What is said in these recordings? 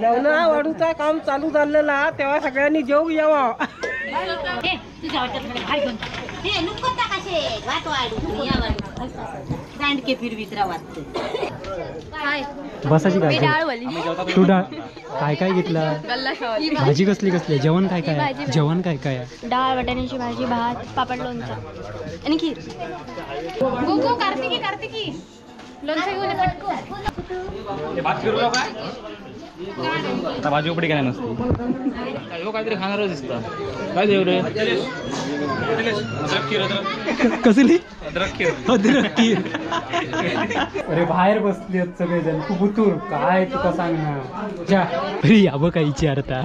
लग्न वाढूचा काम चालू झालेला तेव्हा सगळ्यांनी जेव यावा. बसाची काय तू डाळ काय काय घेतला? भाजी कसली कसली? जेवण काय काय? जेवण काय काय? डाळ, वाटाण्याची भाजी, भात, पापड, लोणचं आणि खीर. गो कार्तिकी कार्तिकी लोणचं घेऊन ये पटकन. आता भाजी उपडी काय नसते काहीतरी खाणारच दिसतं. काय देऊ रे? कसली? अद्रक खीर. अद्रक खीर. अरे बाहेर बसले सगळेजण खूप उतूर काय तुका सांग ना जा अरे या बघ काय विचारता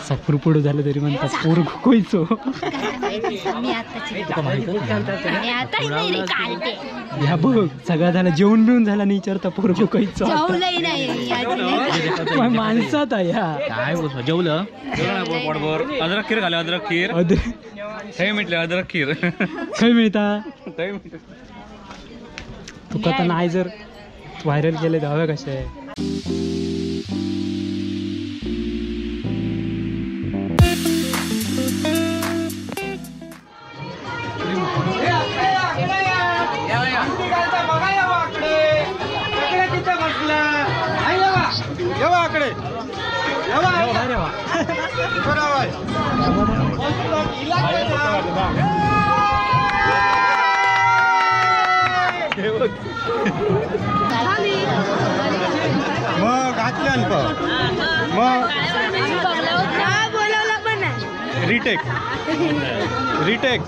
साखरपुडं झालं तरी म्हणतात पोर कोयचो या बघ सगळं झालं जेवण बिवून झाला नाही विचारता पोर कोयचो माणसात आहे ह्या काय बोलतो जेवलं पोटभर अद्रक खीर घाले. अद्रक खीर काही म्हटलं अद्रक खीर काय मिळता तुका तर नाही जर व्हायरल केले हव्या कशा आहे. मग घातल्यान मग रिटेक रिटेक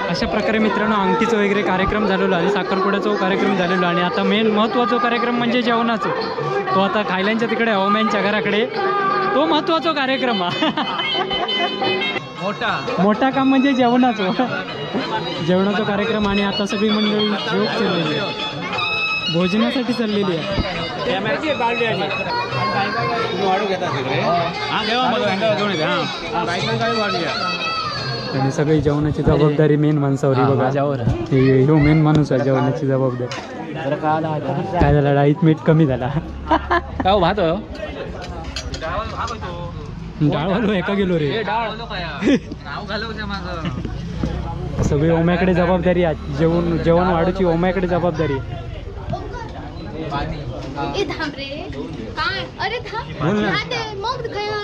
अशा प्रकारे मित्रांनो अंगठीचं वगैरे कार्यक्रम झालेला आणि साखरपुड्याचा कार्यक्रम झालेला आणि आता मेन महत्त्वाचा कार्यक्रम म्हणजे जेवणाचा. तो आता खायल्यांच्या तिकडे हवामानच्या घराकडे तो महत्त्वाचा कार्यक्रम मोठा काम म्हणजे जेवणाचं जेवणाचा कार्यक्रम. आणि आता सगळी मंडळी जेवण चाललेली आहे भोजनासाठी चाललेली आहे. आणि सगळी जेवणाची जबाबदारी मेन माणसावर बघा ह्यो मेन माणूस आहे जेवणाची जबाबदारी. काय झालं डाळीत मीठ कमी झाला काय भात डाळ घालू एका गेलो रे सगळी ओम्याकडे जबाबदारी आहे. जेवण वाढूची ओम्याकडे जबाबदारी आहे.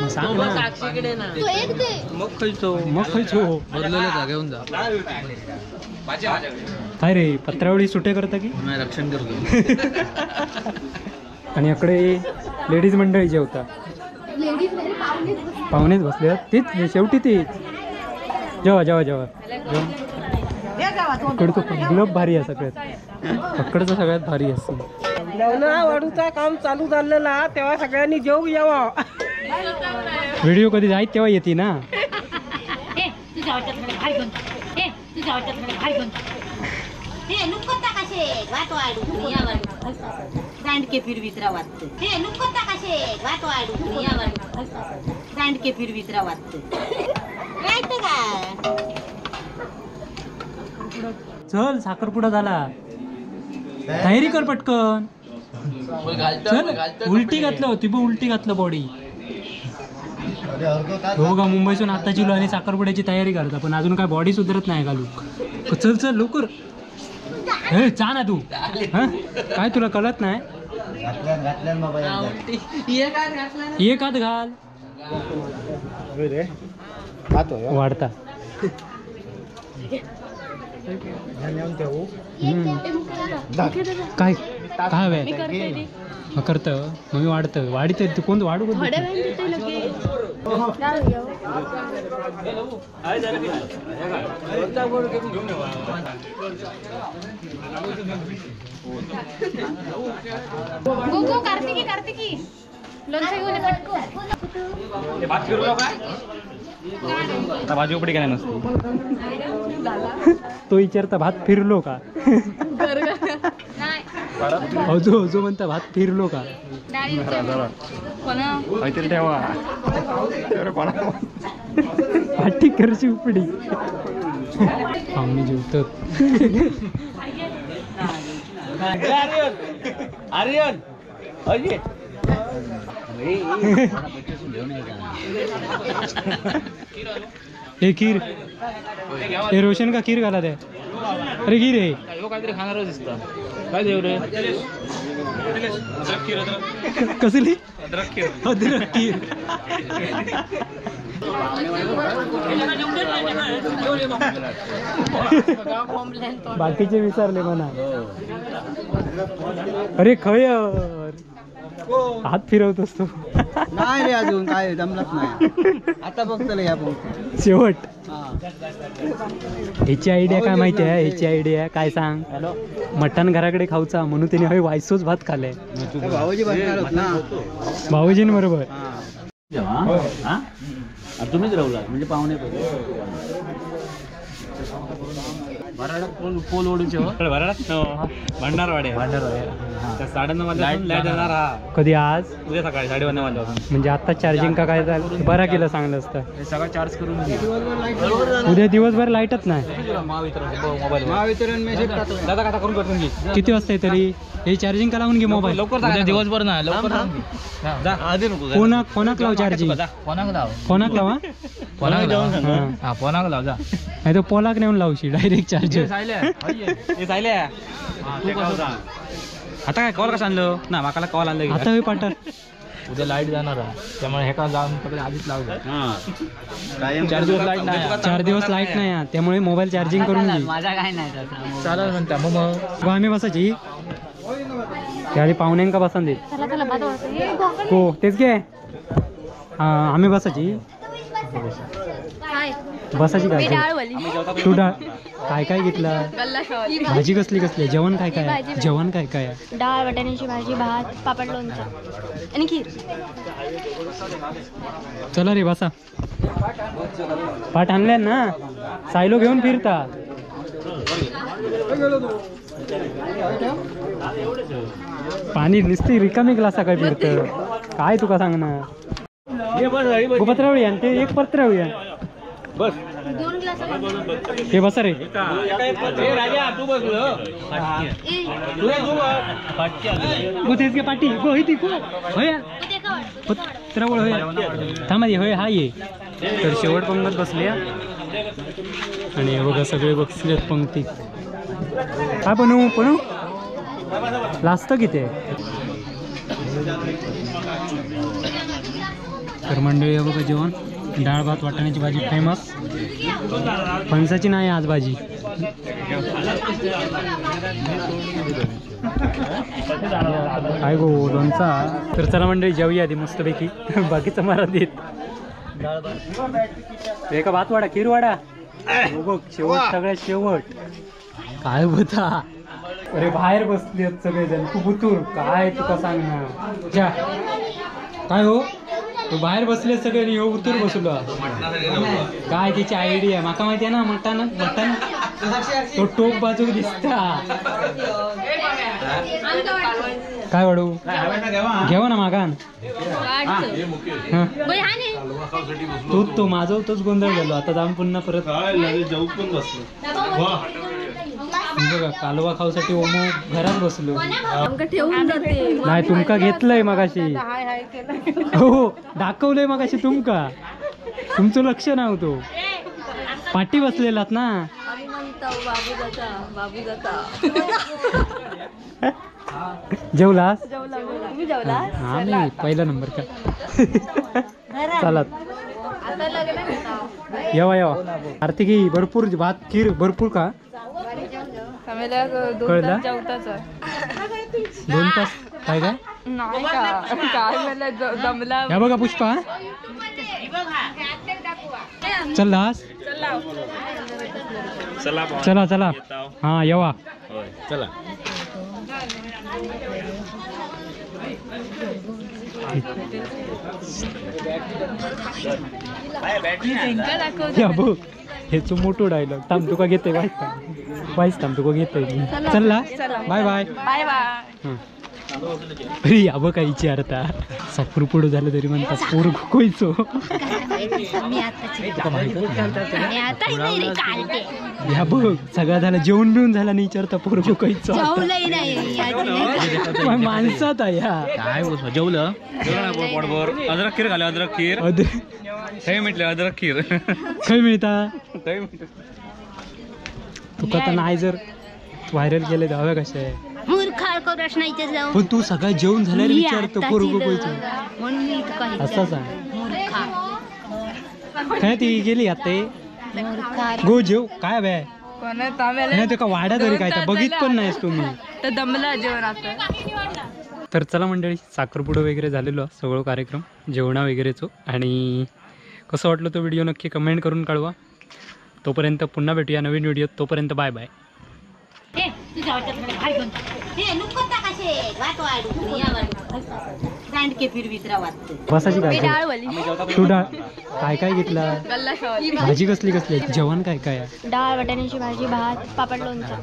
सांग काय रे पत्रावळी सुटे करता की रक्षण करतो. आणि इकडे लेडीज मंडळी जेवता पाहुणेच बसले तेच शेवटी तेच जेव्हा जेव्हा जेव्हा इकडचं ग्लब भारी आहे सगळ्यात इकडचं सगळ्यात भारी असते. लग्न वाढूचा काम चालू झालेला तेव्हा सगळ्यांनी जेव यावा. व्हिडिओ कधी जाईल तेव्हा येते ना. चल साखरपुडा झाला तयारी कर पटकन. चल उलटी घातलं होती बघ उलटी घातलं बॉडी हो का मुंबईतून आता चिलो आणि साखरपुड्याची तयारी करता पण अजून काय बॉडी सुधारत नाही घालू. चल चल लवकर हे चा ना तू काय तुला कळत नाही एक हात घाल वाढता काय काय हवंय करतं मग वाढतं वाढीत कोण वाढू कार्तिकी कार्तिकी लोणचं घेऊन ये पटकन. भात फिरलो काय आता भाजी उपडी काय नसते तो विचारता भात फिरलो का अजो अजो म्हणता भात फिरलो का काहीतरी ठेवा पाठी करशी उपडी आम्ही जेवतो. आर्यन अजय हे खीर हे रोशन का खीर घाला ते अरे खीर आहे काहीतरी खाणारच दिसतं काय देऊ रे कसली अद्रक खीर बाकीचे विचारले म्हणा अरे खयर हात फिरवतोस तू नाही रे अजून काय जमलंच नाही आता बघतो या बघतो शेवट ह्याची आयडिया काय माहिती आहे ह्याची आयडिया काय सांग मटण घराकडे खाऊचा म्हणून त्याने हवे वायसोच भात खाल्लाय भाऊजी बसणार होत ना भाऊजीन बरोबर तुम्हीच राहुला म्हणजे पाहुणे पोल ओढूचे भंडारवाड्या 9:30 वाजता लाईट येणार हा कधी आज उद्या सकाळी 11:30 वाजता म्हणजे आता चार्जिंग का काय झालं बरा केलं चांगलं असतं हे सगळं चार्ज करून घे उद्या दिवसभर लाईटच नाही मोबाईल महावितरण मेसेज टाकतो दादा खाता करून करून घे किती वाजता आहे तरी हे चार्जिंग का लावून घे मोबाईल लवकर दिवसभर ना लवकर आधी नको फोनाक लाव चार्जिंग फोनाक लाव फोनाक लाव फोनाक लाव हा. हा फोनाक लाव जा नाही तर पोलाक नेऊन लावशी डायरेक्ट चार्जर आता काय कॉल कसं आणलं ना माकाला कॉल आणलं आता पाठर उद्या लाईट जाणार आहे त्यामुळे हे का जाऊन आधीच लावलं 4 दिवस लाईट नाही 4 दिवस लाईट नाही आहे, त्यामुळे मोबाईल चार्जिंग करून घे माझा काय नाही चालेल म्हणता मग आम्ही बसायची त्याआधी पाहुण्यांका बसान देत चला चला भात वाढतो. हो तेच घे आम्ही बसायची हाय बसायची मी काय डाळवली तू डाळ काय काय घेतला गल्ला शेवली भाजी कसली कसली जेवण काय काय आहे? जेवण काय काय आहे? डाळ वाटाण्याची भाजी भात पापड लोणचा आणि खीर चला रे बसा पाठ आणल्या ना सायलो घेऊन फिरता पाणी नुसती रिकामी ग्लासा काय फिरत काय तुका सांगणार पत्रावळी ते एक पत्रावळी बस 2 ग्लास ते बसा रे राजा तू बस गो तेच घे पाटी गो होती गो होया पत्रावळ होया थांबा दे होय हा ये तर शेवट पंगत बसले आणि बघा सगळे बसलेत पंक्तीत काय बनवू लास्ट किती तर मंडळी बघा जेवण डाळ भात वाटाण्याची भाजी फेमस फणसाची नाही आज भाजी काय गो लोणचा तर चला मंडळी जेवूया आधी मस्तपैकी बाकीचं मला देत एका भात वाडा खीर वाडा बघ शेवट सगळ्यात शेवट काय होता अरे बाहेर बसले सगळेजण खूप उतूर काय तुका सांगणार जा काय हो तो बाहेर बसले सगळे हो उतूर बसलो काय त्याची आयडिया माका माहिती आहे ना मटण तो टोप बाजूक दिसता काय वाढू घेवा ना मागान तो माझा तोच गोंधळ झालो आता जाऊन पुन्हा परत बघा कालवा खाऊसाठी ओमो घरात बसलो नाही तुमका घेतलंय मगाशी हो दाखवलंय मगाशी तुमका तुमचं लक्ष नव्हतं पाठी बसलेलात ना जेवलास हा मी पहिला नंबर का चालत येवा आर्थिकी भरपूर भात खीर भरपूर का कळला 2 तास काय काय या बघा पुष्पा चल्लास चला चला हा येवा चला या बघ हेच मोठं डायलॉग थांब तुका घेते वाईस थांब तुका घेते चल्ला बाय बाय बाय बाय अरे यावं काय विचारता साखरपुडं झालं तरी म्हणतात पोर कोयचो मी आता नाही रे कालते ह्या बघ सगळं झालं जेवण बिवून झाला नाही विचारता पोर कोयचो जेवलंही नाही माणसात आहे ह्या काय बोल जेवलं पोटभर अद्रक खीर घाले अद्रक खीर हे म्हटलं अद्रक खीर काय मिळता तुका तर नाही जर व्हायरल केले तर हवे कसे मूर्खाळ करूच नाही तर जाऊ पण तू सगळं जेवण झाल्यावर विचारतो पोरगो कोयचो म्हणून मी इथं काही असंच आहे मूर्खा काय ती गेली आता मूर्खा गो जेव काय बे नाही ते का वाड्या तरी काय तर बघित पण नाहीस तुम्ही तर दमला जेवण आता. तर चला मंडळी साखरपुडं वगैरे झालेलो सगळं कार्यक्रम जेवणा वगैरेचो आणि कसं वाटलं तो व्हिडिओ नक्की कमेंट करून कळवा. तोपर्यंत पुन्हा भेटूया नवीन व्हिडिओ. तोपर्यंत बाय बाय. बसाची काय तू डाळ काय काय घेतला भाजी कसली कसली जेवण काय काय डाळ वाटाण्याची भाजी भात पापड लोणचं